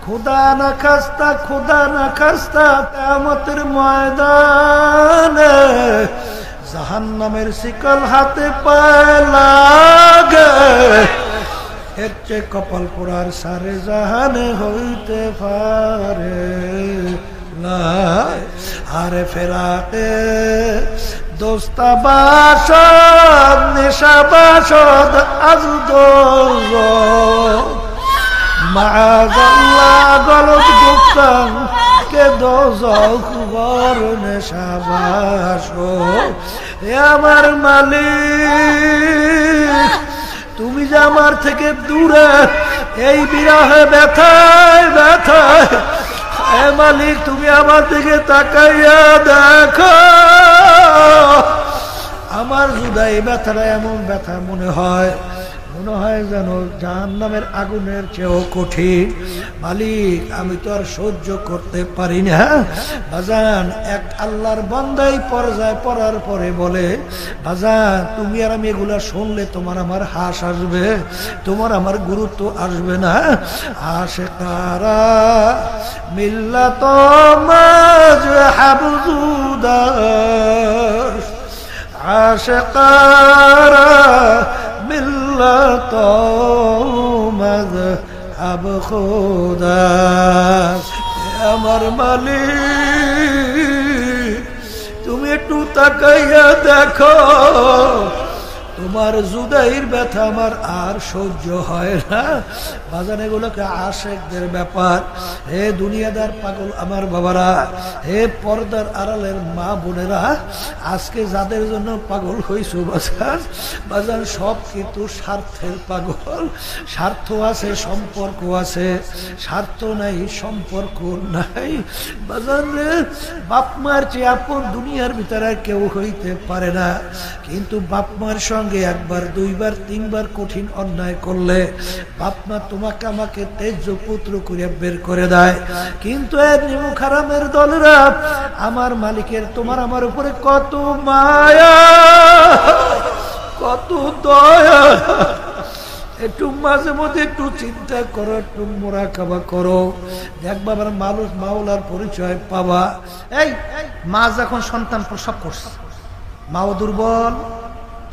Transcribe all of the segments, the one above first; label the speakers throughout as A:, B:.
A: খুদা না খাস্তা কিয়ামতের ময়দানে জাহান্নামের শিকল হাতে পায়ে লাগে, এর চেয়ে কপাল পোড়ার সারে জাহানে হইতে পারে না। আরে ফেরাতে দোস্তা বাসদ নেশা বাসদ আজ দোজখ মাআযাল্লাহ গলত গুপ্তাং কে দোজখ বর নেশা বাসদ। এ আমার মালিক, তুমি যে আমার থেকে দূরে, এই বিরহে ব্যথায় ব্যথায়, এ মালিক তুমি আমার দিকে তাকাইয়া দেখো। আমার জুদাই ব্যথাটা এমন ব্যথা মনে হয় যেন জাহান্নামের আগুনের চেয়েও কঠিন। মালিক আমি তো আর সহ্য করতে পারি না। বাজান এক আল্লাহর বান্দাই পর্যায় পড়ার পরে বলে, বাজান তুমি আর আমি এগুলা শুনলে তোমার আমার হাস আসবে, তোমার আমার গুরুত্ব আসবে না। আশিকারা মিল্লাত মাযহাবুদার, আশিকারা মিল্লাত মাযহাব খুদা। আমার মালিক তুমি একটু তাকাইয়া দেখো, তোমার জুদাইর ব্যথা আমার আর সহ্য হয় না। বাজান এগুলোকে আশেকদের ব্যাপার। হে দুনিয়াদার পাগল আমার বাবারা, হে পর্দার আড়ালের মা বোনেরা, আজকে যাদের জন্য পাগল হইছো বাজান, বাজান সব কিন্তু স্বার্থের পাগল। স্বার্থ আছে, সম্পর্ক আছে, স্বার্থ নাই সম্পর্ক নাই। বাজান রে, বাপ মার চেয়ে আপন দুনিয়ার ভিতরে কেউ হইতে পারে না, কিন্তু বাপ মার সঙ্গে একবার দুইবার তিনবার কঠিন অন্যায় করলে বাপ মা তোমাকে আমাকে তেজ পুত্র করে বের করে দেয়। কিন্তু এর নিমুখ হারামের দলেরা আমার মালিকের তোমার আমার উপরে কত মায়া, কত দয়া। একটু মাঝে মধ্যে একটু চিন্তা করো, একটু মুরাকাবা করো, দেখবা আবার মানুষ মাওলার পরিচয় পাবা। এই মা যখন সন্তান প্রসব করছে, মাও দুর্বল,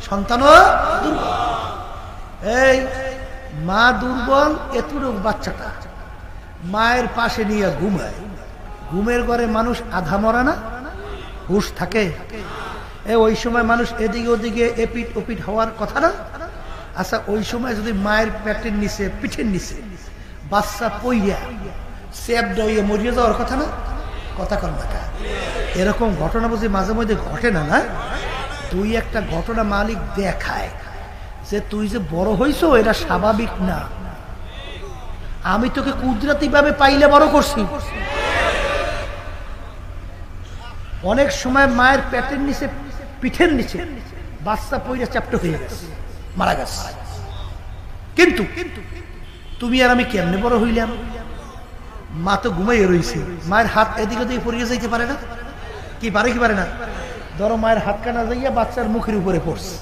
A: সন্তানও দুর্বল। এই মা দুর্বল, এতটুকু বাচ্চাটা মায়ের পাশে নিয়ে ঘুমায়। ঘুমের ঘরে মানুষ আধা মরা না, হুশ থাকে। ওই সময় মানুষ এদিকে ওদিকে এপিট ওপিট হওয়ার কথা না। আচ্ছা ওই সময় যদি মায়ের পেটের নিচে পিঠের নিচে বাচ্চা পইয়া সেপ ডয়ে মরিয়ে যাওয়ার কথা না, কথা কর না। এরকম ঘটনা বুঝি মাঝে মধ্যে ঘটে না? না, তুই একটা ঘটনা মালিক দেখায় যে তুই যে বড় হইছো এটা স্বাভাবিক না। আমি তোকে কুদরতি ভাবে পাইলে বড় করছি। অনেক সময় মায়ের পেটের নিচে পিঠের নিচে বাচ্চা পইরা চ্যাপ্টা হয়ে গেছে, মারা গেছে। কিন্তু তুমি আর আমি কেমনে বড় হইলাম? মা তো ঘুমাইয়ে রয়েছে, মায়ের হাত এদিকে ওদিকে পড়িয়ে যাইতে পারে না। কি পারে কি পারে না? ধরো মায়ের হাত কানা যাইয়া বাচ্চার মুখের উপরে পড়ছে,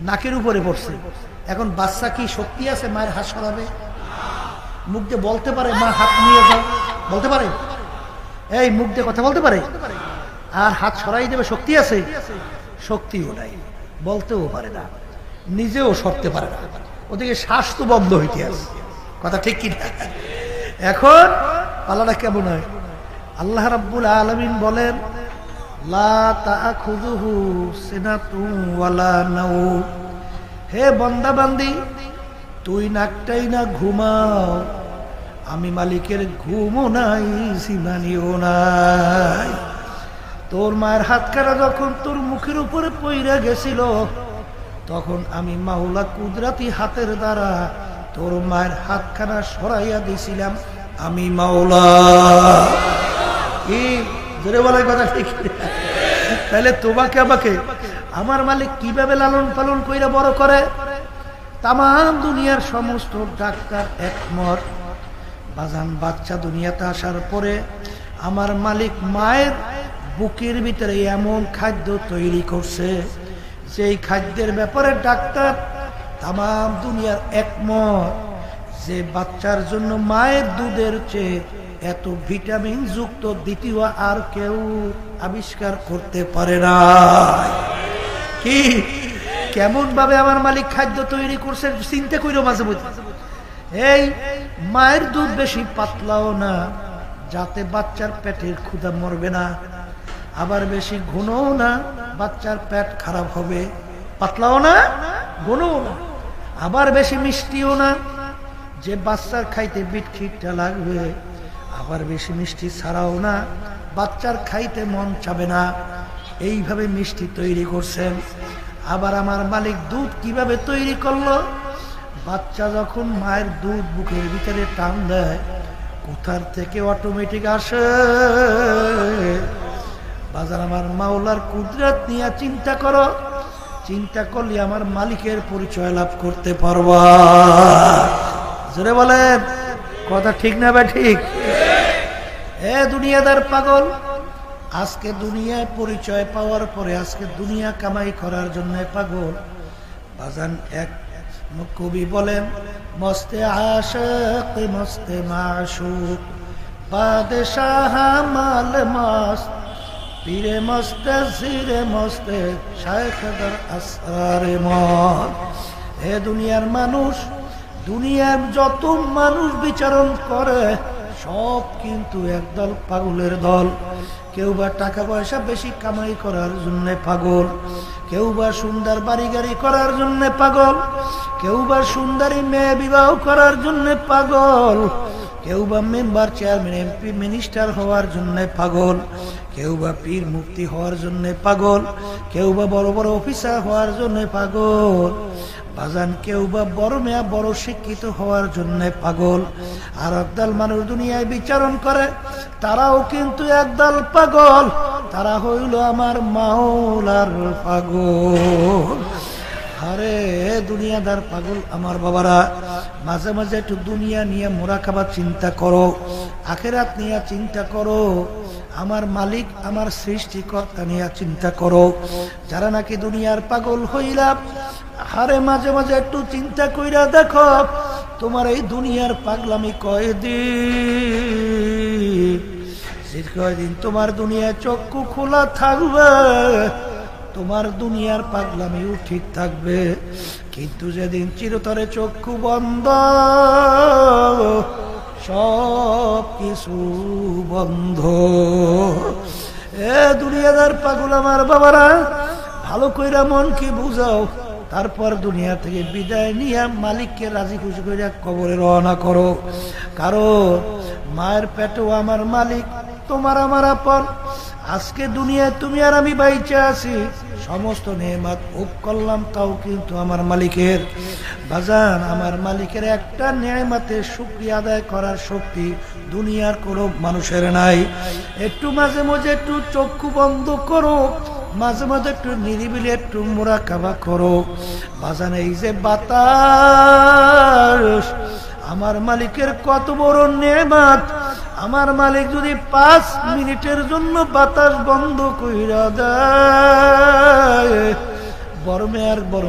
A: নাকের উপরে পড়ছে। এখন বাচ্চা কি শক্তি আছে মায়ের হাত সরাবে? মুখ দিয়ে বলতে পারে মা হাত নিয়ে যাও? বলতে পারে? এই মুখ দিয়ে কথা বলতে পারে? আর হাত সরাই দেবে শক্তি আছে? শক্তিও নাই, বলতেও পারে না, নিজেও সরতে পারে না। ওদিকে শ্বাস তো বন্ধ হইতে আছে। কথা ঠিক কি না? এখন পালাটা কেমন হয়? আল্লাহ রাব্বুল আলামিন বলেন, লা তাখুযুহু সিনাতুন ওয়ালা নাওম। হে বান্দা বান্দি, তুই নাকটাই না ঘুমাও, আমি মালিকের ঘুমও নাই, সিমানিও নাই। তোর মায়ের হাত কাটা যখন তোর মুখের উপরে পইরা গেছিল, তখন আমি মাওলা কুদরতি হাতের দ্বারা তোর মায়ের হাতখানা সরাইয়া দিয়েছিলাম আমি মাওলা। কি জোরে বলার কথা ঠিক? তাহলে তোমাকে আমাকে আমার মালিক কিভাবে লালন পালন কইরা বড় করে? তাম দুনিয়ার সমস্ত ডাক্তার একমত, বাজান বাচ্চা দুনিয়াতে আসার পরে আমার মালিক মায়ের বুকের ভিতরে এমন খাদ্য তৈরি করছে, যেই খাদ্যের ব্যাপারে ডাক্তার তাম দুনিয়ার একমত যে বাচ্চার জন্য মায়ের দুধের চেয়ে এত ভিটামিন যুক্ত দ্বিতীয় আর কেউ আবিষ্কার করতে পারে না। কি কেমন ভাবে আমার মালিক খাদ্য তৈরি করছে চিন্তা কইরো মাঝে মধ্যে। এই মায়ের দুধ বেশি পাতলাও না, যাতে বাচ্চার পেটের ক্ষুধা মরবে না, আবার বেশি ঘনও না, বাচ্চার পেট খারাপ হবে। পাতলাও না, ঘনও না, আবার বেশি মিষ্টিও না, যে বাচ্চার খাইতে বিটখিটটা লাগবে। আবার বেশি মিষ্টি ছাড়াও না, বাচ্চার খাইতে মন চাবে না। এইভাবে মিষ্টি তৈরি করছেন। আবার আমার মালিক দুধ কিভাবে তৈরি করলো? বাচ্চা যখন মায়ের দুধ বুকের ভিতরে টান দেয়, কোথার থেকে অটোমেটিক আসে? বাজার আমার মাওলার কুদরত নিয়ে চিন্তা করো। চিন্তা করলে আমার মালিকের পরিচয় লাভ করতে পারবা। জোরে বলেন, কথা ঠিক না? ঠিক। এ দুনিয়াদার পাগল, আজকে দুনিয়ায় পরিচয় পাওয়ার পরে আজকে দুনিয়া কামাই করার জন্য পাগল। বাজান এক কবি বলেন, মস্তে আশিক মস্তে মাশুক, বাদশাহ মাল মস্ত, পীরে মস্তে সিরে মস্তে, শাইখ দর আসরারে মত। হে দুনিয়ার মানুষ, দুনিয়ার যত মানুষ বিচারণ করে সব কিন্তু একদল পাগলের দল। কেউ বা টাকা পয়সা বেশি কামাই করার জন্য পাগল, কেউ বা সুন্দর বাড়ি গাড়ি করার জন্য পাগল, কেউ বা সুন্দরী মেয়ে বিবাহ করার জন্য পাগল, কেউ বা মেম্বার চেয়ারম্যান এমপি মিনিস্টার হওয়ার জন্য পাগল, কেউ বা পীর মুফতি হওয়ার জন্য পাগল, কেউ বা বড় বড় অফিসার হওয়ার জন্য পাগল। বাজান কেউ বা বড় মেয়া বড় শিক্ষিত হওয়ার জন্য পাগল। আর একদল মানুষ দুনিয়ায় বিচারণ করে, তারাও কিন্তু একদল পাগল। তারা হইল আমার মাওলার পাগল। আরে দুনিয়াদার পাগল আমার বাবারা, মাঝে মাঝে একটু দুনিয়া নিয়ে মুরাকাবা চিন্তা করো, আখিরাত নিয়ে চিন্তা করো, আমার মালিক আমার সৃষ্টিকর্তা নিয়ে চিন্তা করো। যারা নাকি দুনিয়ার পাগল হইলাম, আরে মাঝে মাঝে একটু চিন্তা কইরা দেখো, তোমার এই দুনিয়ার পাগলামি কয়দিন তোমার দুনিয়ায় চক্ষু খোলা থাকবে, তোমার দুনিয়ার পাগলামিও ঠিক থাকবে। কিন্তু যেদিন চিরতরে চক্ষু বন্ধ, সব কিছু বন্ধ। এ দুনিয়াদার পাগল আমার বাবারা, ভালো কইরা মন কি বুঝাও, তারপর দুনিয়া থেকে বিদায় নিয়ে মালিককে রাজি খুশি করে কবরে রওনা করো। কারণ মায়ের পেটেও আমার মালিক, তোমার আমার আপন। আজকে দুনিয়ায় তুমি আর আমি বাইচে আছি, সমস্ত নেয়ামত ভোগ করলাম, তাও কিন্তু আমার মালিকের। বাজান আমার মালিকের একটা নেয়ামতের শুকরিয়া আদায় করার শক্তি দুনিয়ার কোনো মানুষের নাই। একটু মাঝে মাঝে একটু চক্ষু বন্ধ করো, মাঝে মাঝে একটু নিরিবিলি একটু মুরাকাবা করো। বাজান এই যে বাতাস, আমার মালিকের কত বড় নেয়ামত। আমার মালিক যদি 5 মিনিটের জন্য বাতাস বন্ধ কইরা দেয়, বড়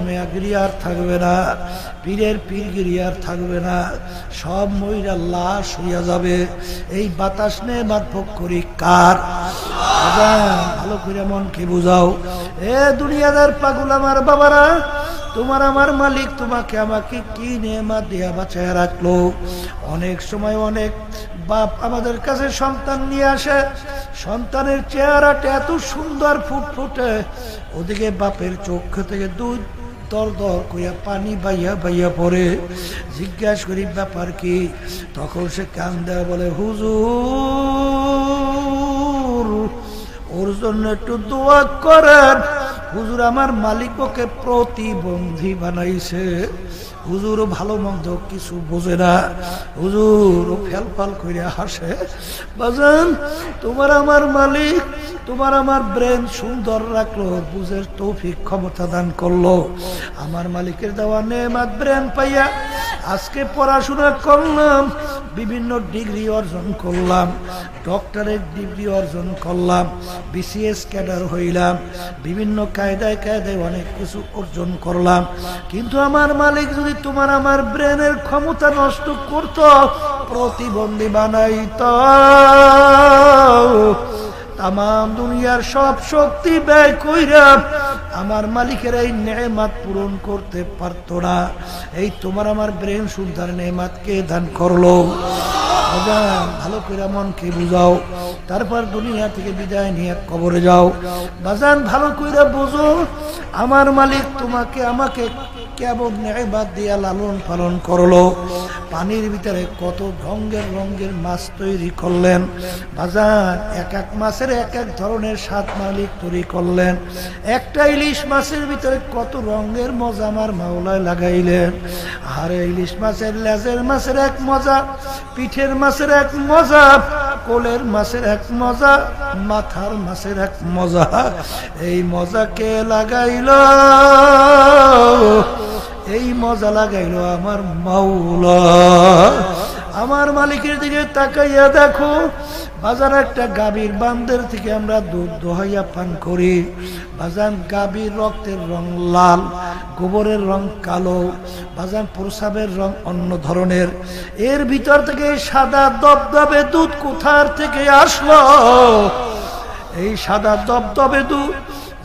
A: মেয়া গিরি আর থাকবে না, পীরের পীরগিরি আর থাকবে না, সব মইরা লাশ হইয়া যাবে। এই বাতাস নেয়ামত ভোগ করি কার? ভালো করে মনকে বুঝাও। এ দুনিয়াদার পাগল আমার বাবারা, তোমার আমার মালিক তোমাকে আমাকে কি নেয়ামত দিয়া বাঁচায় রাখলো। অনেক সময় অনেক বাপ আমাদের কাছে সন্তান নিয়ে আসে, সন্তানের চেহারাটা এত সুন্দর ফুটফুটে, ওদিকে বাপের চোখ থেকে দুধ দর দর কইয়া পানি বাইয়া বাইয়া পড়ে। জিজ্ঞাসা করি ব্যাপার কি? তখন সে কান দেয়া বলে, হুজুর ওর জন্য একটু দোয়া করেন, হুজুর আমার মালিক ওকে প্রতিবন্ধী বানাইছে, হুজুর ভালো মন্দ কিছু বোঝে না, হুজুর ও ফেলফাল করে হাসে। বাজান তোমার আমার মালিক তোমার আমার ব্রেন সুন্দর রাখলো, বুঝের তৌফিক ক্ষমতা দান করলো। আমার মালিকের দেওয়া নেয়ামত ব্রেন পাইয়া আজকে পড়াশোনা করলাম, বিভিন্ন ডিগ্রি অর্জন করলাম, ডক্টরেট ডিগ্রি অর্জন করলাম, বিসিএস ক্যাডার হইলাম, বিভিন্ন কায়দায় কায়দায় অনেক কিছু অর্জন করলাম, কিন্তু আমার মালিক যদি তোমার আমার ব্রেনের ক্ষমতা নষ্ট করত, প্রতিবন্ধী বানাইত, তাম দুনিয়ার সব শক্তি ব্যয় কইরা আমার মালিকের এই নেয়ামত পূরণ করতে পারত না। এই তোমার আমার ব্রেন সুন্দর নেয়ামত কে দান করলো? বাজান ভালো করে মনকে বুঝাও, তারপর দুনিয়া থেকে বিদায় নিয়ে কবরে যাও। বাজান ভালো করে বুঝো, আমার মালিক তোমাকে আমাকে কেমন নেয়ামত দিয়া লালন পালন করলো। পানির ভিতরে কত রঙের রঙের মাছ তৈরি করলেন বাজান, এক এক মাছের এক এক ধরনের স্বাদ মালিক তৈরি করলেন। একটা ইলিশ মাছের ভিতরে কত রঙের মজা আমার মাওলায় লাগাইলেন। আর ইলিশ মাছের লেজের মাছের এক মজা, পিঠের মাছের এক মজা, কোলের মাছের এক মজা, মাথার মাছের এক মজা। এই মজা কে লাগাইল? এই মজা লাগাইলো আমার মাওলা। আমার মালিকের দিকে তাকাইয়া দেখো বাজার, একটা গাভীর বান্দের থেকে আমরা দুধ দোহাইয়া পান করি। বাজান গাভীর রক্তের রং লাল, গোবরের রং কালো, বাজান প্রসাবের রং অন্য ধরনের। এর ভিতর থেকে সাদা দবদবে দুধ কোথার থেকে আসলো? এই সাদা দবদবে দুধ,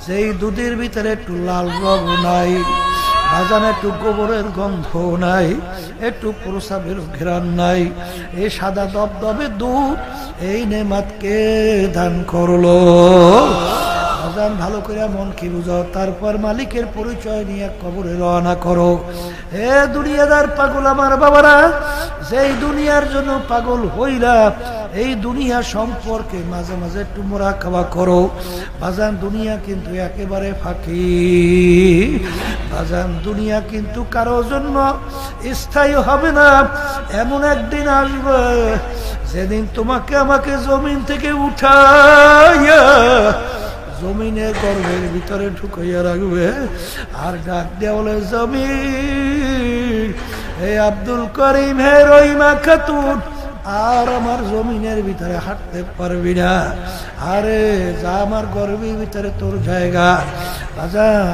A: যেই দুধের ভিতরে একটু লাল রং নাই, বাজান একটু গোবরের গন্ধ নাই, একটু প্রসাবের ঘেরান নাই, এই সাদা দবদবে দুধ এই নেমাতকে দান করলো। বাজান ভালো করে মনকে বুঝাও, তারপর মালিকের পরিচয় নিয়ে কবরে রওনা করো। হে দুনিয়াদার পাগল আমার বাবারা, যেই দুনিয়ার জন্য পাগল হইলা, এই দুনিয়া সম্পর্কে মাঝে মাঝে একটু মুরাকাবা করো। বাজান দুনিয়া কিন্তু একেবারে ফাঁকি। বাজান দুনিয়া কিন্তু কারো জন্য স্থায়ী হবে না। এমন একদিন আসবে যেদিন তোমাকে আমাকে জমিন থেকে উঠাইয়া জমিনের গর্ভের ভিতরে ঢুকাইয়া রাখবে, আর ডাক দেয়া বলে, জমিন হে আব্দুল করিম, হে রহিমা খাতুন, আর আমার জমিনের ভিতরে হাঁটতে পারবি না। আরে যা, আমার গর্ভের ভিতরে তোর জায়গা। বাজান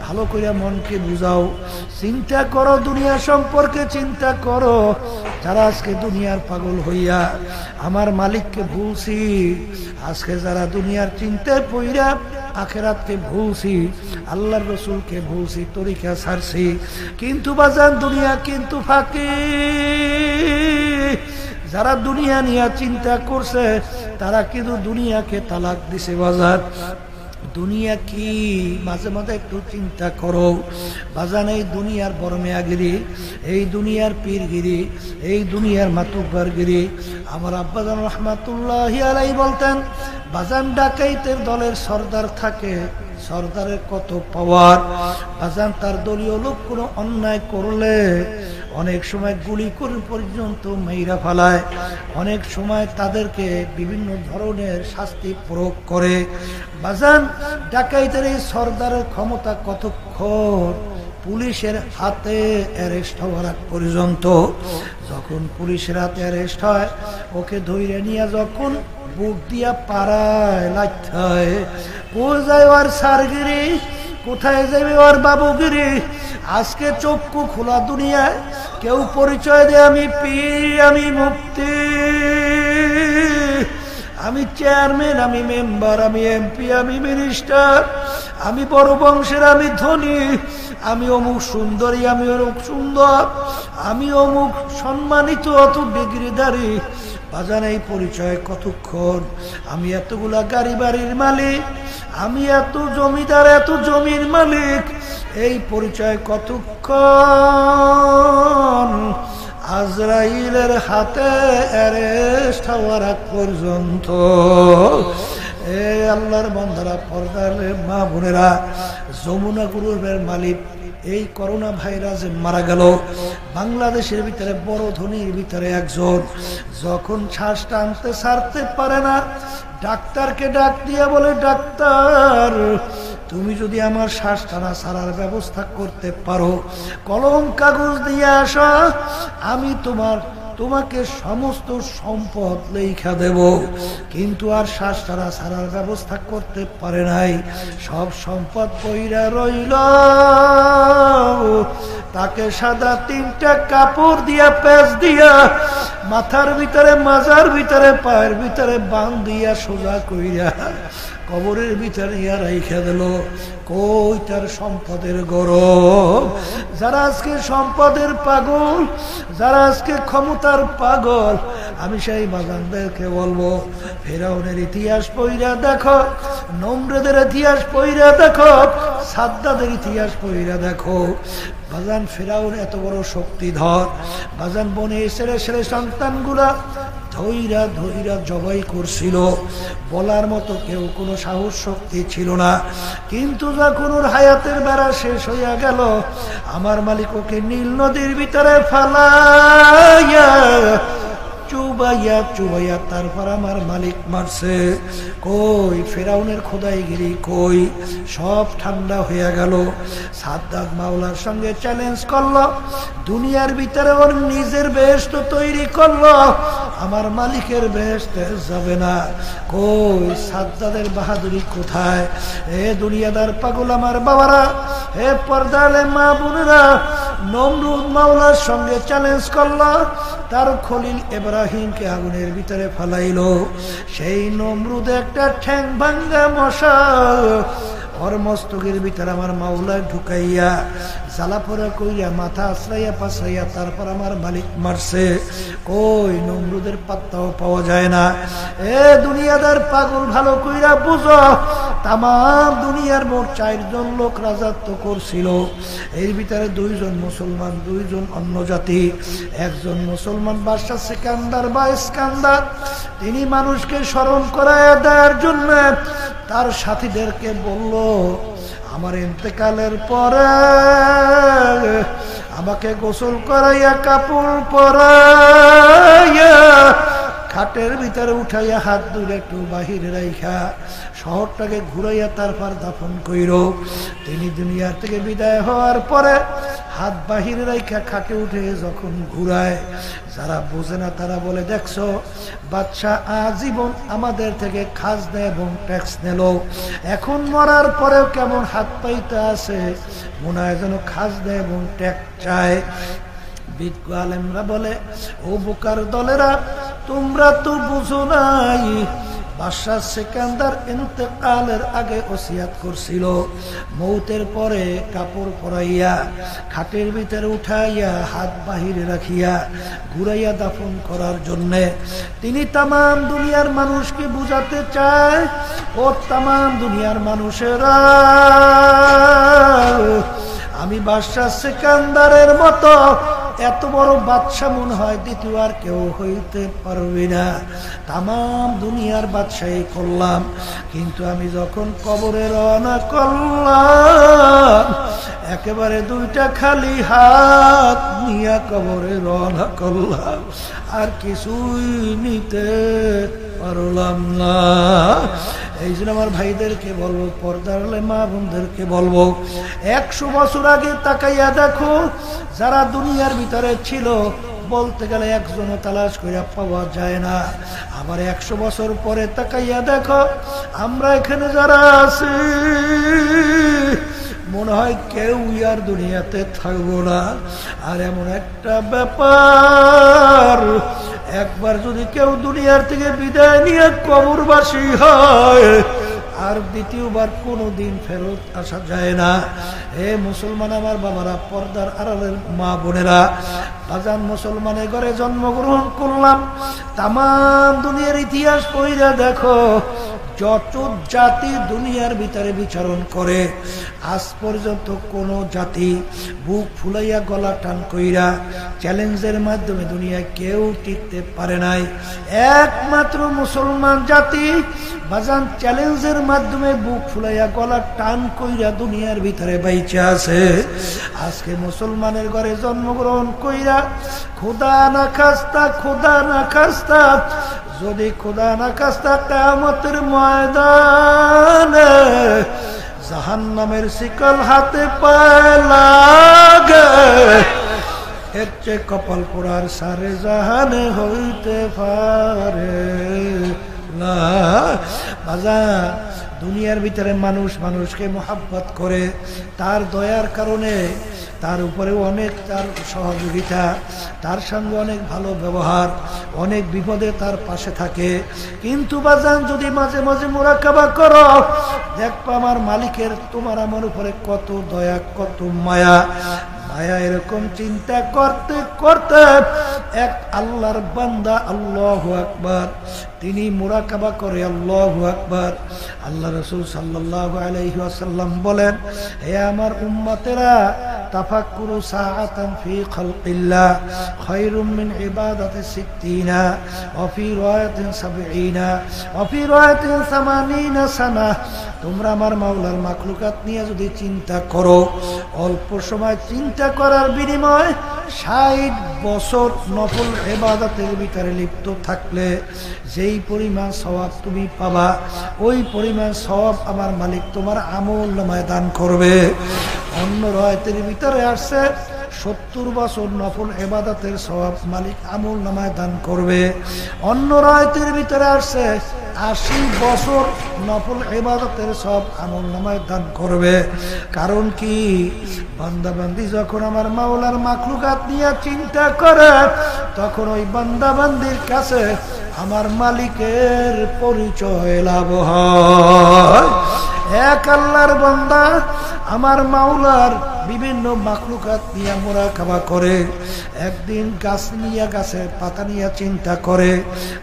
A: ভালো করে মনকে বুঝাও, চিন্তা করো, দুনিয়া সম্পর্কে চিন্তা করো। যারা আজকে দুনিয়ার পাগল হইয়া আমার মালিককে ভুলছি, আজকে যারা দুনিয়ার চিন্তায় পইরা আখেরাতকে ভুলছি, আল্লাহর রসুলকে ভুলছি, তরিকা ছাড়ছি, কিন্তু বাজান দুনিয়া কিন্তু ফাঁকি। যারা দুনিয়া নিয়ে চিন্তা করছে তারা কিন্তু দুনিয়াকে তালাক দিছে। বাজার দুনিয়া কি, মাঝে মাঝে একটু চিন্তা করো বাজান। এই দুনিয়ার বরমেয়াগিরি, এই দুনিয়ার পীরগিরি, এই দুনিয়ার মাতুব্বারগিরি। আমার আব্বাজান রহমাতুল্লাহি আলাইহি বলতেন, বাজান ডাকাইতের দলের সর্দার থাকে, সর্দারের কত পাওয়ার। বাজান তার দলীয় লোক কোনো অন্যায় করলে অনেক সময় গুলি করে পর্যন্ত মেইরা ফেলায়, অনেক সময় তাদেরকে বিভিন্ন ধরনের শাস্তি প্রয়োগ করে। বাজান ডাকাইতের এই সর্দারের ক্ষমতা কতক্ষণ? পুলিশের হাতে অ্যারেস্ট হওয়ার আগ পর্যন্ত। যখন পুলিশের হাতে অ্যারেস্ট হয়, ওকে ধরে নিয়ে যখন বুক দিয়া পাড়ায় লাগতে হয়, কোথায় যায় ওর সারগিরি, কোথায় যাবে ওর বাবুগিরি? আজকে চক্ষু খোলা দুনিয়ায় কেউ পরিচয় দেয় আমি পীর, আমি মুফতি, আমি চেয়ারম্যান, আমি মেম্বার, আমি এমপি, আমি মিনিস্টার, আমি বড় বংশের, আমি ধনী, আমি অমুক সুন্দরী, আমি অমুক সুন্দর, আমি অমুক সম্মানিত, অত ডিগ্রিধারী। বাজান এই পরিচয় কতক্ষণ? আমি এতগুলা গাড়ি বাড়ির মালিক, আমি এত জমিদার, এত জমির মালিক, এই পরিচয় কতক্ষণ? আজরাইলের হাতে অ্যারেস্ট হওয়ার আগ পর্যন্ত। এ আল্লাহর বান্দারা, পর্দার মা বোনেরা, যমুনা গ্রুপের মালিক এই করোনা ভাইরাসে মারা গেল। বাংলাদেশের ভিতরে বড় ধনীর ভিতরে একজন, যখন শ্বাস টানতে ছাড়তে পারে না, ডাক্তারকে ডাক দিয়ে বলে, ডাক্তার তুমি যদি আমার শ্বাস টানা ছাড়ার ব্যবস্থা করতে পারো, কলম কাগজ দিয়ে আসো, আমি তোমাকে সমস্ত সম্পদ লেখা দেব। কিন্তু আর শ্বাস টানা ছাড়ার ব্যবস্থা করতে পারে নাই, সব সম্পদ পইরা রইল। তাকে সাদা 3টা কাপড় দিয়া, পেঁচ দিয়া, মাথার ভিতরে, মাজার ভিতরে, পায়ের ভিতরে বাঁধ দিয়া, সোজা কইরা কবরের ভিতরে রাইখা দিল। কই তার সম্পদের গরব? যারা আজকে সম্পদের পাগল, যারা আজকে ক্ষমতার পাগল, আমি সেই বাগানদেরকে বলবো, ফেরাউনের ইতিহাস পইরা দেখো, নমরুদের ইতিহাস পইরা দেখো, সাদ্দাদের ইতিহাস পইরা দেখো। বাজান ফেরাউন এত বড় শক্তিধর, বাজান বনে ছেলে সন্তানগুলা ধৈরা ধৈরা জবাই করছিল, বলার মতো কেউ কোনো সাহস শক্তি ছিল না। কিন্তু যখন ওর হায়াতের বেড়া শেষ হইয়া গেল, আমার মালিক ওকে নীল নদীর ভিতরে ফালাইয়া চুবাইয়া চুবাইয়া তারপর আমার মালিক মারছে। কই ফেরাউনের খোদাইগিরি কই? সব ঠান্ডা হয়ে গেল। সাদ্দাত মাওলার সঙ্গে চ্যালেঞ্জ করলো, দুনিয়ার ভিতরে ওর নিজের বেহেশত তৈরি করলো, আমার মালিকের বেহেশতে যাবে না। কই সাদ্দাতের বাহাদুরি কোথায়? এ দুনিয়াদার পাগল আমার বাবারা, হে পর্দালে মা বোনেরা, নমরুদ মাওলার সঙ্গে চ্যালেঞ্জ করলো, তার খলিল ইব্রাহিমকে আগুনের ভিতরে ফালাইল। সেই নমরুদ একটা ঠ্যাং ভাঙ্গা মশা ওর মস্তকের ভিতরে আমার মাওলা ঢুকাইয়া জ্বালাপোড়া কইয়া মাথা আশ্রাইয়া পাশরাইয়া তারপর আমার মালিক মারছে। কই নমরুদের পাত্তাও পাওয়া যায় না। এ দুনিয়াদার পাগল, ভালো কইরা বুঝো, তাম দুনিয়ার মোট 4 জন লোক রাজত্ব করছিল। এর ভিতরে 2 জন মুসলমান, 2 জন অন্য জাতি। একজন মুসলমান বাদশা সিকান্দার বা ইস্কান্দার, তিনি মানুষকে স্মরণ করাইয়া দেওয়ার জন্য তার সাথীদেরকে বলল, আমার ইন্তেকালের পরে আমাকে গোসল করাইয়া, কাপড় পরাইয়া, খাটের ভিতরে উঠাইয়া হাত দুলে একটু বাহিরে রাইখা শহরটাকে ঘুরাইয়া তারপর দাফন কইর। তিনি দুনিয়ার থেকে বিদায় হওয়ার পরে হাত বাহিরে রাইখা খাটে উঠে যখন ঘুরায়, যারা বোঝে না তারা বলে, দেখছো বাদশাহ আজীবন আমাদের থেকে খাজনা এবং ট্যাক্স নিল, এখন মরার পরেও কেমন হাত পাইতে আছে, মনে হয় যেন খাজনা এবং ট্যাক্স চায়। বিজ্ঞ আলেমরা বলে, ও বোকার দলেরা, তোমরা তো বুঝো নাই, বাদশা সিকান্দার ইন্তেকালের আগে ওসিয়াত করছিল, মৌতের পরে কাপড় পরাইয়া খাটের ভিতরে উঠাইয়া হাত বাহিরে রাখিয়া ঘুরাইয়া দাফন করার জন্যে। তিনি তামাম দুনিয়ার মানুষকে বুঝাতে চায়, ও তামাম দুনিয়ার মানুষেরা, আমি বাদশা সিকান্দারের মতো এত বড় বাদশা মনে হয় দ্বিতীয় আর কেউ হইতে পারবে না। তামাম দুনিয়ার বাদশাহী করলাম, কিন্তু আমি যখন কবরে রওনা করলাম, একেবারে 2টা খালি হাত নিয়ে কবরে রওনা করলাম, আর কিছুই নিতে পারলাম না। এই জন্য আমার ভাইদেরকে বলবো, পর্দার মা বোনদেরকে বলবো, 100 বছর আগে তাকাইয়া দেখো, যারা দুনিয়ার ভিতরে ছিল, বলতে গেলে একজনও তালাশ করে পাওয়া যায় না। আবার 100 বছর পরে তাকাইয়া দেখো, আমরা এখানে যারা আছি, মনে হয় কেউ আর দুনিয়াতে থাকবো না। আর এমন একটা ব্যাপার, একবার যদি কেউ দুনিয়ার থেকে বিদায় নিয়ে কবরবাসী হয়, আর দ্বিতীয়বার কোনোদিন ফেরত আসা যায় না। হে মুসলমান আমার বাবারা, পর্দার আড়ালের মা বোনেরা, বাজান মুসলমানের ঘরে জন্মগ্রহণ করলাম, তামাম দুনিয়ার ইতিহাস পড়িয়া দেখো, যত জাতি দুনিয়ার ভিতরে বিচরণ করে, আজ পর্যন্ত কোন জাতি বুক ফুলাইয়া গলা টান কইরা চ্যালেঞ্জের মাধ্যমে দুনিয়ায় কেউ টিকতে পারে নাই। একমাত্র মুসলমান জাতি বাজান চ্যালেঞ্জের মাধ্যমে বুক ফুলাইয়া গলা টান কইরা দুনিয়ার ভিতরে বাইচে আছে। আজকে মুসলমানের ঘরে জন্মগ্রহণ কইরা খোদা না খাস্তা, খোদা না খাস্তা, যদি খোদা না খাস্তা কিয়ামতের ময়দানে জাহান্নামের শিকল হাতে পায়ে লাগে, এর চেয়ে কপাল পোড়ার সারে জাহানে হইতে পারে না। বাজার, দুনিয়ার ভিতরে মানুষ মানুষকে মোহাব্বত করে, তার দয়ার কারণে তার উপরে অনেক তার সহযোগিতা, তার সঙ্গে অনেক ভালো ব্যবহার, অনেক বিপদে তার পাশে থাকে। কিন্তু বাজান, যদি মাঝে মাঝে মুরাকাবা করো, দেখবা আমার মালিকের তোমার আমার উপরে কত দয়া, কত মায়া। মায়া এরকম চিন্তা করতে করতে এক আল্লাহর বান্দা, আল্লাহু আকবার, তিনি মুরাকাবা করে, আল্লাহু আকবার। আল্লাহ রাসূল সাল্লাল্লাহু আলাইহি ওয়াসাল্লাম বলেন, হে আমার উম্মতেরা, তাফাক্কুরু সাআতান ফি খালকিল্লাহ খায়রুম মিন ইবাদাতি 60 ওয়া ফি রায়াতিন 70 ওয়া ফি রায়াতিন 80 সানা। তোমরা আমার মাওলার মাখলুকাত নিয়ে যদি চিন্তা করো, অল্প সময় চিন্তা করার বিনিময়ে 60 বছর নফল ইবাদতের ভিতরে লিপ্ত থাকলে যেই পরিমাণ সওয়াব তুমি পাবা, ওই পরিমাণ সওয়াব আমার মালিক তোমার আমল নামায় দান করবে। অন্য রায়াতের ভিতরে আসছে 70 বছর নফল ইবাদতের সওয়াব মালিক আমল নামায় দান করবে। অন্য রায়াতের ভিতরে আসছে 80 বছর নফল ইবাদতের সব আমল নামায় দান করবে। কারণ কি, বান্দা বান্দি যখন আমার মাওলার মাখলুকাত নিয়ে চিন্তা করে, তখন ওই বান্দা বান্দির কাছে আমার মালিকের পরিচয় লাভ হয়। এক আল্লাহর বান্দা আমার মাওলার বিভিন্ন মাখলুকাত নিয়ে মুরাকাবা করে, একদিন গাছ নিয়ে, গাছের পাতা নিয়ে চিন্তা করে,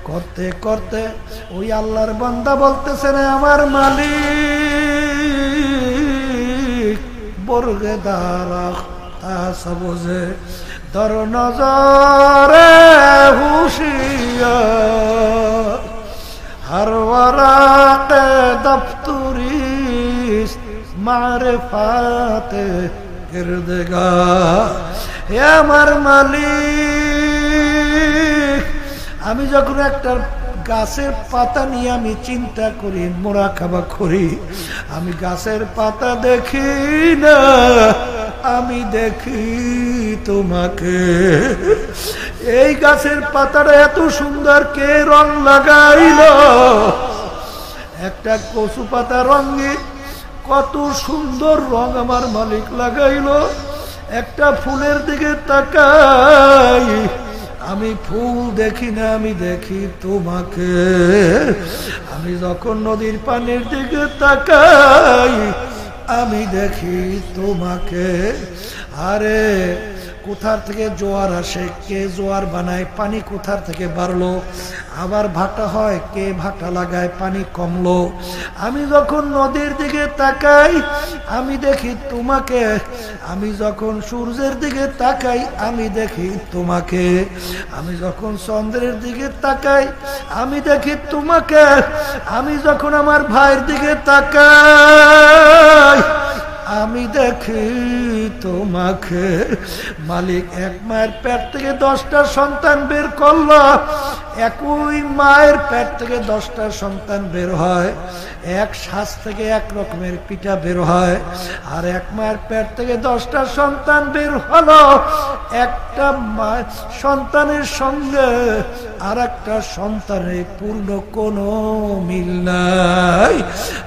A: করতে করতে ওই আল্লাহর বান্দা বলতেছেন, আমার মালিক বর্গে দাঁড়া তা সবজে দর নজরে হুশিয়ার হর ওয়ারাকে দফতরিস মারিফাতে গিরদগার। হে আমার মালিক, আমি যখন একটা গাছের পাতা নিয়ে আমি চিন্তা করি, মুরাকাবা করি, আমি গাছের পাতা দেখি না, আমি দেখি তোমাকে। এই গাছের পাতাটা এত সুন্দর কে রং লাগাইল? একটা কচু পাতা রঙে কত সুন্দর রং আমার মালিক লাগাইল। একটা ফুলের দিকে তাকাই, আমি ফুল দেখি না, আমি দেখি তোমাকে। আমি যখন নদীর পানির দিকে তাকাই, আমি দেখি তোমাকে। আরে কোথার থেকে জোয়ার আসে, কে জোয়ার বানায়, পানি কোথার থেকে বাড়লো, আবার ভাটা হয়, কে ভাটা লাগায়, পানি কমলো। আমি যখন নদীর দিকে তাকাই, আমি দেখি তোমাকে। আমি যখন সূর্যের দিকে তাকাই, আমি দেখি তোমাকে। আমি যখন চন্দ্রের দিকে তাকাই, আমি দেখি তোমাকে। আমি যখন আমার ভাইয়ের দিকে তাকাই, আমি দেখি তোমাকে। মালিক এক মায়ের পেট থেকে 10টা সন্তান বের করলো, একই মায়ের পেট থেকে 10টা সন্তান বের হয়। এক শ্বাস থেকে এক রকমের পিঠা বের হয়, আর এক মায়ের পেট থেকে 10টা সন্তান বের হলো। একটা মায়ের সন্তানের সঙ্গে আর একটা সন্তানের পূর্ণ কোনো মিল নাই।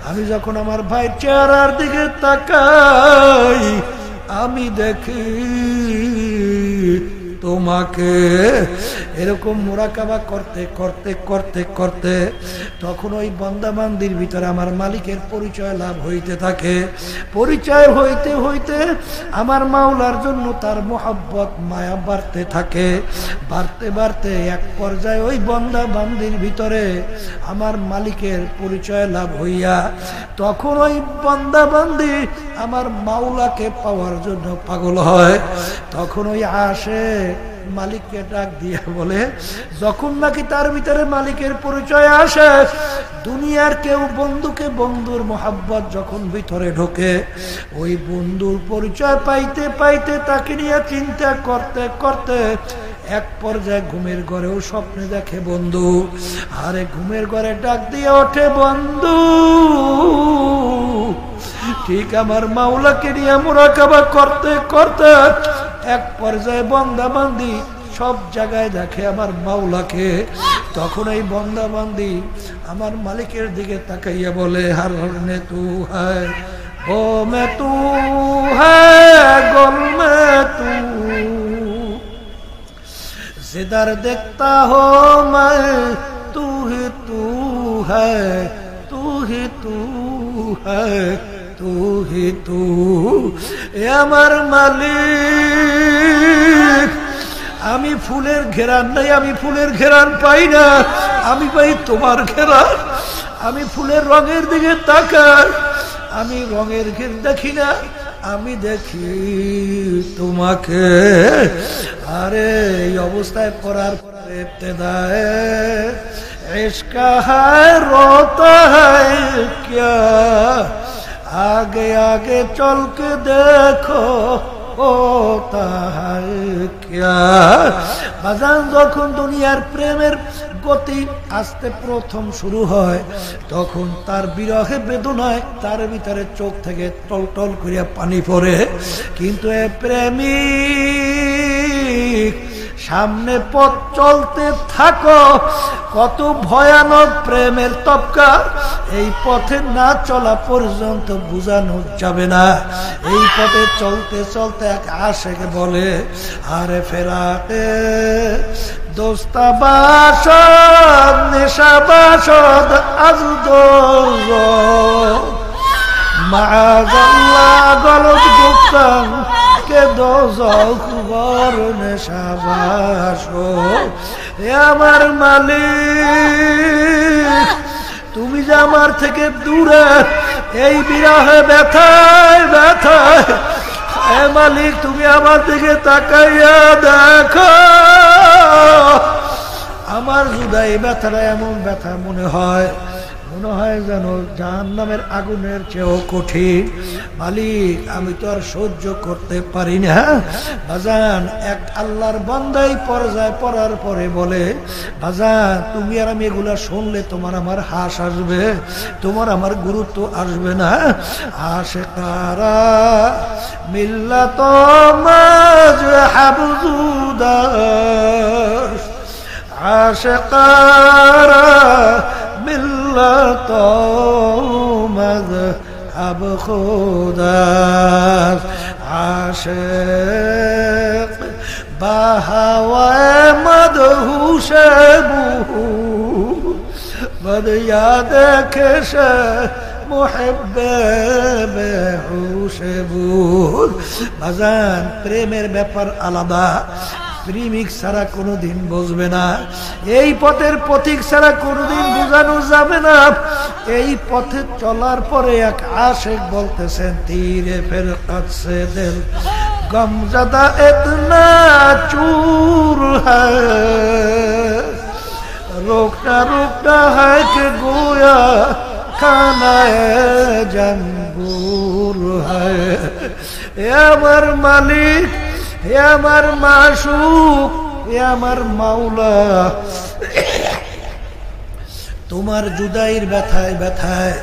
A: আমি যখন আমার ভাই চেহারার দিকে তাকাই, আমি দেখি তোমাকে। এরকম মুরাকাবা করতে করতে করতে করতে তখন ওই বান্দা বান্দির ভিতরে আমার মালিকের পরিচয় লাভ হইতে থাকে। পরিচয় হইতে হইতে আমার মাওলার জন্য তার মোহাব্বত মায়া বাড়তে থাকে। বাড়তে বাড়তে এক পর্যায়ে ওই বান্দা বান্দির ভিতরে আমার মালিকের পরিচয় লাভ হইয়া তখন ওই বান্দা বান্দি আমার মাওলাকে পাওয়ার জন্য পাগল হয়। তখন ওই আসে মালিককে ডাক দিয়ে বলে, যখন নাকি তার ভিতরে মালিকের পরিচয় আসে, দুনিয়ার কেউ বন্ধুকে বন্ধুর মোহাব্বত যখন ভিতরে ঢোকে, ওই বন্ধুর পরিচয় পাইতে পাইতে তাকে নিয়ে চিন্তা করতে করতে এক পর্যায়ে ঘুমের ঘরেও স্বপ্নে দেখে বন্ধু। আরে ঘুমের ঘরে ডাক দিয়ে ওঠে, বন্ধু ঠিক আমার মাওলাকে নিয়ে মুরাকাবা করতে করতে এক পর্যায়ে বান্দা বান্দি সব জায়গায় দেখে আমার মাওলাকে। তখন এই বান্দা বান্দি আমার মালিকের দিকে তাকাইয়া বলে, হর মে তু হ্যায়, ও মে তু হ্যায়, গোল মে তু, जिधर देखता हो मैं तू ही तू है, तू ही तू है, तू ही तू। এ আমার মালিক, আমি ফুলের ঘেরান নাই, আমি ফুলের ঘেরান পাই না, আমি পাই তোমার ঘেরান। আমি ফুলের রঙের দিকে তাকাই, আমি রঙের ঘের দেখি না, আমি দেখি তোমাকে। আরে এই অবস্থায় পড়ার পরে ইবতিদায়ে इश्क है रोता है क्या, आगे आगे चल के देखो होता है क्या। বাজান যখন দুনিয়ার প্রেমের গতি আস্তে প্রথম শুরু হয়, তখন তার বিরহে বেদনায় তার ভিতরে চোখ থেকে টলটল করিয়া পানি পড়ে। কিন্তু এ প্রেমিক সামনে পথ চলতে থাকো, কত ভয়ানক প্রেমের তবকা, এই পথে না চলা পর্যন্ত বুঝানো যাবে না। এই পথে চলতে চলতে এক আশেক বলে, আরে ফেরাতে দোস্তা বাসদ নেশা বাসদ আজ দোজ মাআযাল্লাহ গলত গুপ্তান কে দোজখ বর নেশা বাসদ। এ আমার মালিক, তুমি যে আমার থেকে দূরে, এই বিরহে ব্যথায় ব্যথায়, এ মালিক তুমি আমার দিকে তাকাইয়া দেখো। আমার জুদাই ব্যথাটা এমন ব্যথা মনে হয় যেন জাহান্নামের আগুনের চেয়েও কঠিন। মালিক আমি তো আর সহ্য করতে পারি না। বাজান এক আল্লাহর বান্দাই পর্যায় পড়ার পরে বলে, বাজান তুমি আর আমি এগুলা শুনলে তোমার আমার হাস আসবে, তোমার আমার গুরুত্ব আসবে না। আশিকারা মিল্লাত মাযহাব জুদাস, আশিকারা মিল্লাত মাযহাব খুদাস, আশিক বাহাওয়ায়ে মদহুশে বুহু বদ ইয়াদ খেশে মুহিব্বে বেহুশে বুর। বাজান প্রেমের ব্যাপার আলাদা, প্রেমিক ছাড়া কোনোদিন বুঝবে না, এই পথের পথিক ছাড়া কোনোদিন বোঝানো যাবে না। এই পথে চলার পরে এক আশিক বলতেছেন, তীরে ফিরকত সে দিল গমজদা ইতনা চুর হ্যায়, রোকনা রোকনা है कि गोया खाना है जंबूर है। এ আমার মালিক, হে আমার মাশুক, হে আমার মাওলা, তোমার জুদাইর ব্যথায় ব্যথায়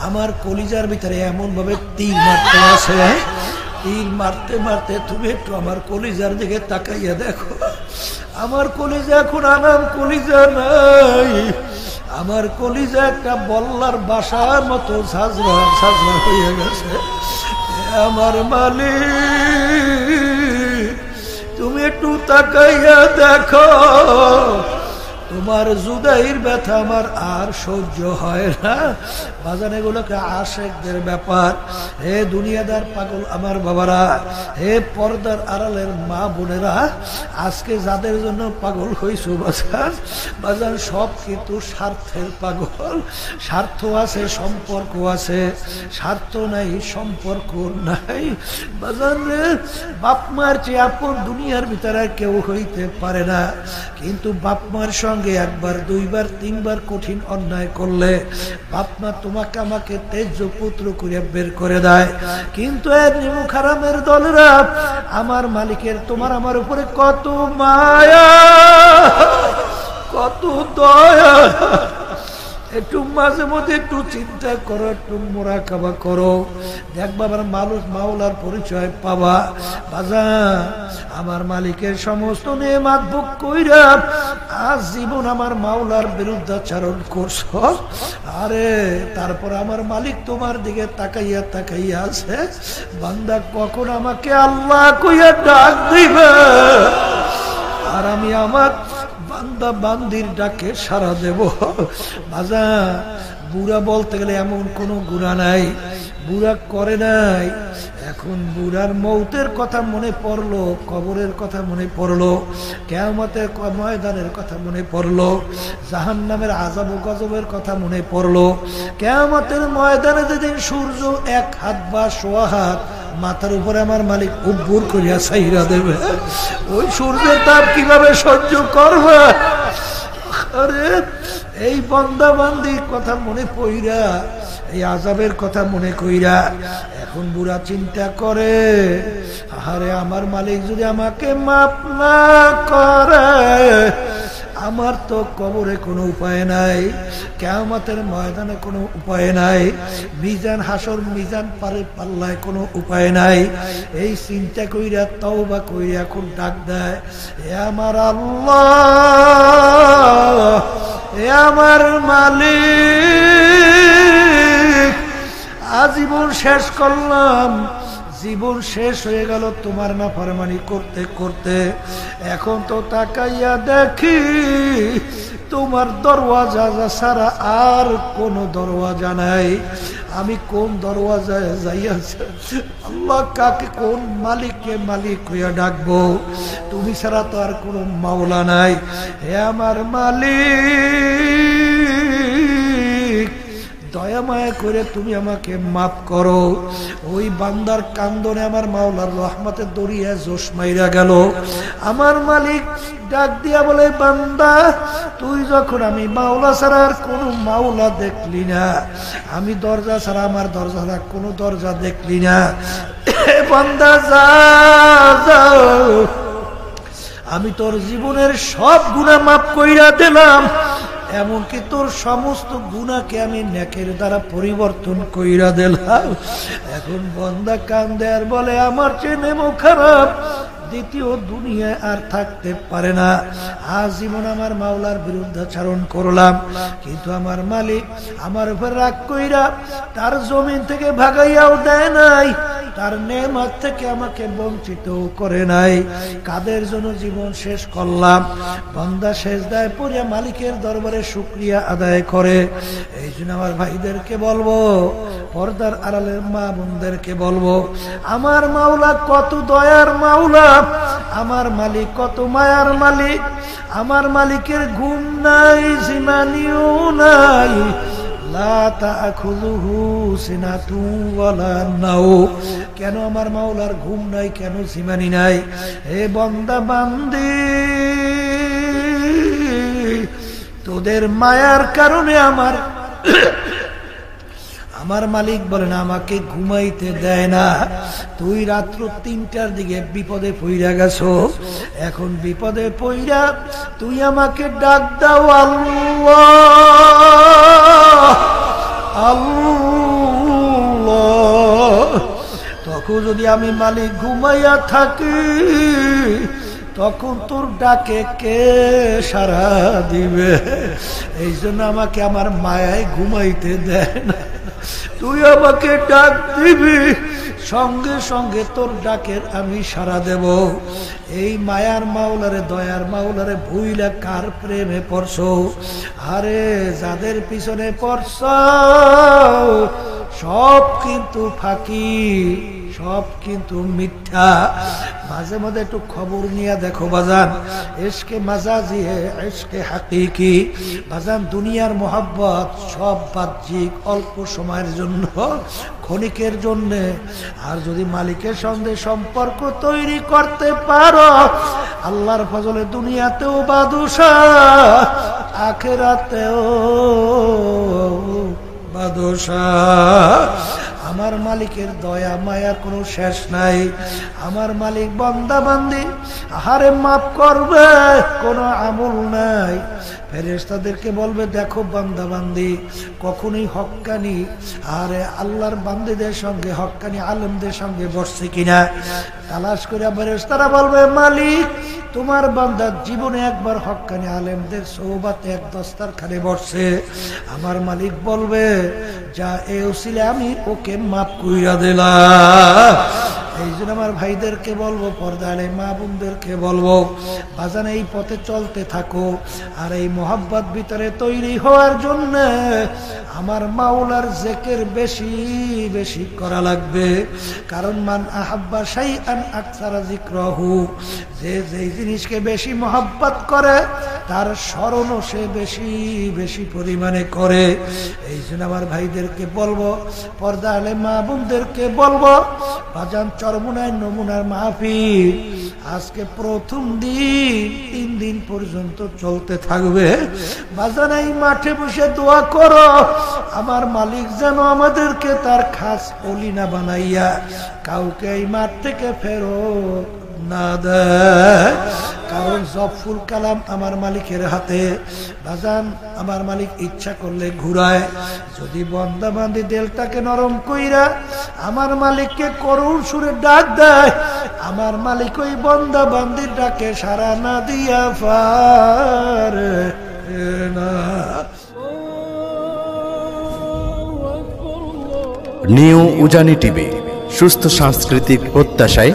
A: আমার কলিজার ভিতরে এমন ভাবে তীর মারতে আছে, তীর মারতে মারতে তুমি একটু আমার কলিজার দিকে তাকাইয়া দেখো। আমার কলিজা এখন আনাম কলিজা নাই, আমার কলিজা একটা বল্লার বাসার মতো সাজরা সাজরা হয়ে গেছে। আমার মালিক তুমি একটু তাকাইয়া দেখো, তোমার জুদাইর ব্যথা আমার আর সহ্য হয় না। বাজান এগুলোকে আশেকদের ব্যাপার। হে দুনিয়াদার পাগল আমার বাবারা, হে পর্দার আড়ালের মা বোনেরা, আজকে যাদের জন্য পাগল হইছো বাজান, বাজান সব কিন্তু স্বার্থের পাগল। স্বার্থ আছে, সম্পর্ক আছে, স্বার্থ নাই সম্পর্ক নাই। বাজান রে, বাপ মার চেয়ে আপন দুনিয়ার ভিতরে কেউ হইতে পারে না। কিন্তু বাপ মার সঙ্গে একবার দুইবার তিনবার কঠিন অন্যায় করলে বাপ মা তোমাকে আমাকে তেজ পুত্র করে বের করে দেয়। কিন্তু এর নিমুখ হারামের দলেরা, আমার মালিকের তোমার আমার উপরে কত মায়া, কত দয়া। একটু মাঝে মধ্যে একটু চিন্তা করো, একটু মুরাকাবা করো, দেখবা আমার মানুষ মাওলার পরিচয় পাবা। বাজান, আমার মালিকের সমস্ত নেয়ামত ভোগ কইরা আজ জীবন আমার মাওলার বিরুদ্ধাচরণ করছো। আরে তারপর আমার মালিক তোমার দিকে তাকাইয়া তাকাইয়া আছে, বান্দা কখন আমাকে আল্লাহ কইয়া ডাক দিবে, আর আমি আমার বান্দা বান্দির ডাকে সাড়া দেব। বাজা, বুড়া বলতে গেলে এমন কোনো গুনাহ নাই, বুড়া করে নাই। এখন বুড়ার মৌতের কথা মনে পড়লো, কবরের কথা মনে পড়লো, কিয়ামতের ময়দানের কথা মনে পড়লো, জাহান্নামের আযাব ও গজবের কথা মনে পড়লো। কিয়ামতের ময়দানে যেদিন সূর্য এক হাত বা সোয়া হাত মাথার উপরে আমার মালিক উব্বুর করিয়া ছাইরা দেবে, ওই সূর্যের তাপ কিভাবে সহ্য করবে? আরে এই বান্দা বান্দির কথা মনে পইরা, এই আযাবের কথা মনে কইরা এখন বুড়া চিন্তা করে, আরে আমার মালিক যদি আমাকে মাফ না করে, আমার তো কবরে কোনো উপায় নাই, কিয়ামতের ময়দানে কোনো উপায় নাই, মিজান হাসর মিজান পাল্লায় কোনো উপায় নাই। এই চিন্তা কইরা তওবা কইরা এখন ডাক দেয়, এ আমার আল্লাহ, এ আমার মালিক, আজীবন শেষ করলাম, জীবন শেষ হয়ে গেল তোমার নাফরমানি করতে করতে। এখন তো তাকাইয়া দেখি তোমার দরওয়াজা ছাড়া আর কোন দরওয়াজা নাই। আমি কোন দরওয়াজায় যাইয়াছি আল্লাহ, কাকে কোন মালিককে মালিক হইয়া ডাকবো? তুমি ছাড়া তো আর কোন মাওলা নাই। হে আমার মালিক, দয়া মায়া করে তুমি আমাকে মাফ করো। ওই বান্দার কান্দনে আমার মাওলার রহমতের দরিয়া জোশ মাইরা গেল। আমার মালিক ডাক দিয়া বলে, বান্দা তুই যখন আমি মাওলা ছাড়া আর কোনো মাওলা দেখলি না, আমি দরজা ছাড়া আমার দরজা ছাড়া কোনো দরজা দেখলি না, বান্দা যা যাও, আমি তোর জীবনের সব গুনাহ মাফ কইরা দিলাম, এমনকি তোর সমস্ত গুনাহকে আমি নেকের দ্বারা পরিবর্তন কইরা দিলাম। এখন বান্দা কান্দে আর বলে, আমার চেয়ে নেমো খারাপ দ্বিতীয় দুনিয়ায় আর থাকতে পারে না। আজীবন আমার মাওলার বিরুদ্ধাচরণ করলাম, কিন্তু আমার মালিক আমার উপর রাগ কইরা তার জমিন থেকে ভাগাইয়াও দেয় নাই, তার নেয়ামত থেকে আমাকে বঞ্চিত করে নাই। কাদের জন্য জীবন শেষ করলাম? বান্দা সেজদায় পড়ে মালিকের দরবারে শুকরিয়া আদায় করে। এই জন্য আমার ভাইদেরকে বলবো, পর্দার আড়ালের মা বোনদেরকে বলবো, আমার মাওলা কত দয়ার মাওলা, আমার মালিক কত মায়ার মালিক। আমার মালিকের ঘুম নাই, জিমানিও নাই, লা তাখুযুহু সিনাতুন ওয়ালা নাওম। কেন আমার মাওলার ঘুম নাই, কেন জিমানি নাই? হে বান্দা বান্দি, তোদের মায়ার কারণে আমার মালিক বলেন আমাকে ঘুমাইতে দেয় না। তুই রাত্র ৩টার দিকে বিপদে পইরা গেছো, এখন বিপদে পইরা তুই আমাকে ডাক দাও, আল্লাহ আল্লাহ। তখন যদি আমি মালিক ঘুমাইয়া থাকি, তখন তোর ডাকে কে সাড়া দিবে? এই জন্য আমাকে আমার মায়ায় ঘুমাইতে দেয় না। তুই আমাকে ডাক দিবি, সঙ্গে সঙ্গে তোর ডাকের আমি সাড়া দেব। এই মায়ার মাওলারে, দয়ার মাওলারে ভুইলা কার প্রেমে পড়ছো? আরে যাদের পিছনে পড়ছ সব কিন্তু ফাঁকি, সব কিন্তু মিথ্যা। মাঝে মাঝে একটু খবর নিয়ে দেখো বাজান, ইশকে মাজাজি ইশকে হাকিকি। বাজান দুনিয়ার মোহাব্বত সব বাহ্যিক, অল্প সময়ের জন্য, ক্ষণিকের জন্য। আর যদি মালিকের সঙ্গে সম্পর্ক তৈরি করতে পারো, আল্লাহর ফজলে দুনিয়াতেও বাদশাহ, আখিরাতেও বাদশাহ। আমার মালিকের দয়া মায়ার কোনো শেষ নাই। আমার মালিক বান্দা বান্দি আহারে মাফ করবে, কোনো আমল নাই। ফেরেশতাদেরকে বলবে দেখো বান্দা বান্দি কখনোই হক্কানি আরে আল্লাহর বান্দিদের সঙ্গে হক্কানি আলেমদের সঙ্গে বসছে কিনা তালাশ করে ফেরেশতারা বলবে মালিক তোমার বান্দা জীবনে একবার হক্কানি আলেমদের সোহবাতে এক দস্তারখানে বসছে। আমার মালিক বলবে যা এ উসিলে আমি ওকে মাফ কইরা দিলাম। এই জন্য আমার ভাইদেরকে বলবো, পর্দারে মা বোনদেরকে বলবো, বাজান এই পথে চলতে থাকো। আর এই মোহাব্বত ভিতরে তৈরি হওয়ার জন্য আমার মাওলার জিকির বেশি বেশি করা লাগবে। কারণ মান আহাব্বা শাইআন আকসারা যিকরাহু, যে যেই জিনিসকে বেশি মোহাব্বত করে তার স্মরণও সে বেশি বেশি পরিমাণে করে। এই জন্য আমার ভাইদেরকে বলবো, পর্দারে মা বোনদেরকে বলবো, বাজান চরমুনায় নমুনার মাহফিল আজকে প্রথম দিন 3 দিন পর্যন্ত চলতে থাকবে। বাজান এই মাঠে বসে দোয়া করো আমার মালিক যেন আমাদেরকে তার খাস ওলি না বানাইয়া কাউকে এই মাঠ থেকে ফেরত না দেয়। কারণ জফুল কালাম আমার মালিকের হাতে। বাজান আমার মালিক ইচ্ছা করলে ঘুরায়, যদি বান্দা বান্দি দিলটাকে নরম কইরা আমার মালিককে করুণ সুরে ডাক দেয়, আমার মালিক ওই বান্দা বান্দির ডাকে সাড়া না দিয়া পারে না।
B: নিউ উজানি টিভি সুস্থ সাংস্কৃতিক প্রত্যাশায়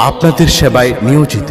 B: আপনাদের সেবায় নিয়োজিত।